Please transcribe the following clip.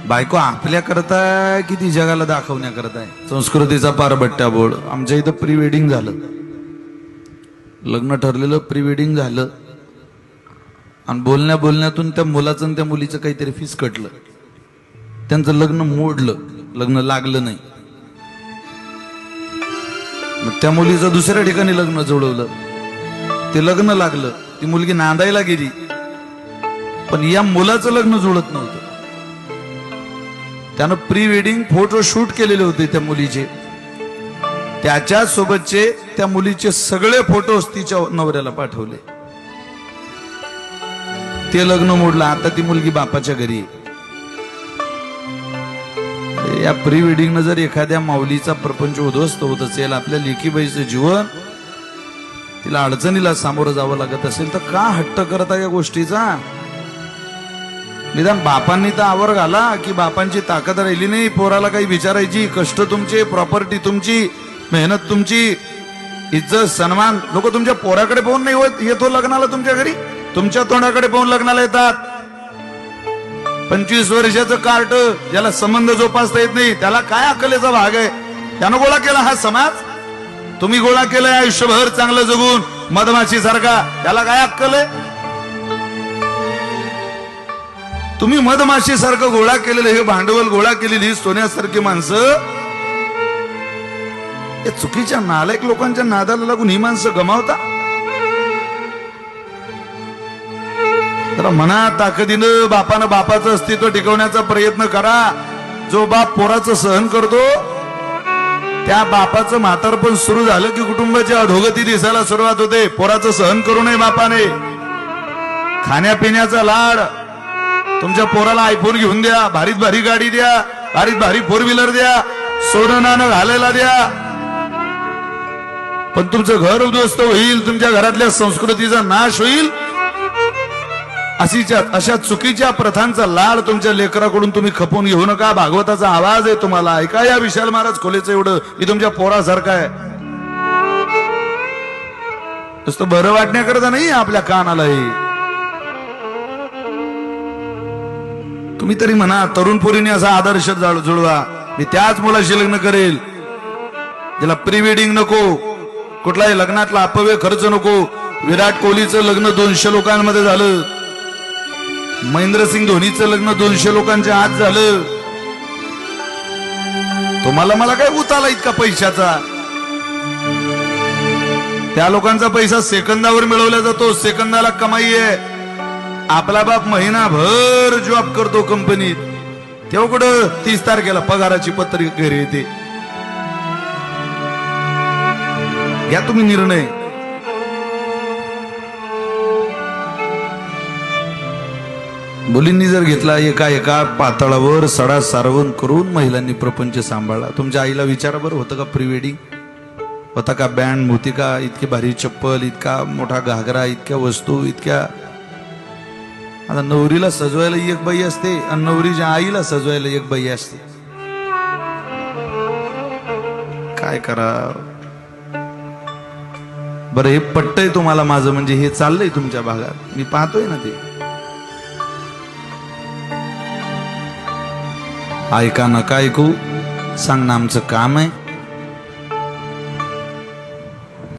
बायको आपल्या करताय की ती जगाला दाखवण्या करताय? संस्कृतीचा पारबट्ट्या बोळ. आमच्या इथं प्री वेडिंग झालं, लग्न ठरलेलं, प्री वेडिंग झालं आणि बोलण्यातून त्या मुलाचं आणि त्या मुलीचं काहीतरी फिसकटलं. त्यांचं लग्न मोडलं, लग्न लागलं नाही. मग त्या मुलीचं दुसऱ्या ठिकाणी लग्न जुळवलं, ते लग्न लागलं, ती मुलगी नांदायला गेली, पण या मुलाचं लग्न जुळत नव्हतं. त्यानं प्री वेडिंग फोटो शूट केलेले होते त्या मुलीचे, त्याच्या सोबतचे त्या मुलीचे सगळे फोटोज तिच्या नवऱ्याला पाठवले. ते लग्न मोडलं. आता ती मुलगी बापाच्या घरी. या प्री वेडिंग न जर एखाद्या माऊलीचा प्रपंच उद्ध्वस्त होत असेल, आपल्या लेकीबाईचं जीवन, तिला अडचणीला सामोरं जावं लागत असेल, तर का हट्ट करता या गोष्टीचा? निदान बापांनी तर आवर घाला, की बापांची ताकद राहिली नाही पोराला काही विचारायची. कष्ट तुमचे, प्रॉपर्टी तुमची, मेहनत तुमची, इज्जत सन्मान. लोक तुमच्या पोराकडे पाहून नाही येतो लग्नाला तुमच्या घरी, तुमच्या तोंडाकडे पाहून लग्नाला येतात. 25 वर्षाचं कार्ट, ज्याला संबंध जोपासता येत नाही, त्याला काय अक्कलेचा भाग आहे? त्यानं गोळा केला हा समाज. तुम्ही गोळा केलाय आयुष्यभर चांगलं जगून मधमाशी सारखा, त्याला काय अक्कल आहे? तुम्ही मधमाशी सारखं गोळा केलेलं हे भांडवल, गोळा केलेली सोन्यासारखी माणसं, या चुकीच्या नालायक लोकांच्या नादाला लागून ही माणसं गमावता. तर म्हणा ताकदीनं बापानं बापाचं अस्तित्व टिकवण्याचा प्रयत्न करा. जो बाप पोराचं सहन करतो, त्या बापाचं म्हातारपण सुरू झालं की कुटुंबाची अधोगती दिसायला सुरुवात होते. पोराचं सहन करू नये बापाने. खाण्यापिण्याचा लाड, तुमच्या पोराला आयफोन घेऊन द्या, भारीत भारी गाडी द्या, भारीत भारी 4 व्हीलर द्या, सोनं नाणं घालायला द्या, पण तुमचं घर उद्ध्वस्त होईल, तुमच्या घरातल्या संस्कृतीचा नाश होईल. अशा चुकीच्या प्रथांचा लाड तुमच्या लेकराकडून तुम्ही खपवून घेऊ नका. भागवताचा आवाज आहे तुम्हाला, ऐका या विशाल महाराज खोलेचं एवढं, मी तुमच्या पोरासारखा आहे. नुसतं बरं वाटण्याकरता नाही आपल्या कानाला हे. तुम्ही तरी म्हणा, तरुण पोरीने असा आदर्श जुळवा, मी त्याच मुलाशी लग्न करेल, ज्याला प्री वेडिंग नको, कुठलाही लग्नातला अपव्यय खर्च नको. विराट कोहलीचं लग्न 200 लोकांमध्ये झालं, महेंद्रसिंग धोनीचं लग्न 200 लोकांच्या आत झालं. तुम्हाला मला काय उताला इतका पैशाचा? त्या लोकांचा पैसा सेकंदावर मिळवला जातो, सेकंदाला कमाई आहे. आपला बाप महिनाभर जॉब करतो कंपनीत, तेव्हा कुठं 30 तारखेला पगाराची पत्रिका घरी येते. घ्या तुम्ही निर्णय. मुलींनी जर घेतला एका पातळावर सडा सारवण करून महिलांनी प्रपंच सांभाळला. तुमच्या आईला विचारा बरं, होतं का प्री वेडिंग? होता का बँड, होती का इतकी भारी चप्पल, इतका मोठा घागरा, इतक्या वस्तू, इतक्या? आता नवरीला सजवायला एक बाई असते आणि नवरीच्या आईला सजवायला एक बाई असते. काय करा बरं? हे पटतंय तुम्हाला माझं? म्हणजे हे चाललंय तुमच्या भागात, मी पाहतोय ना ते. ऐका नका ऐकू, सांगणं आमचं काम आहे.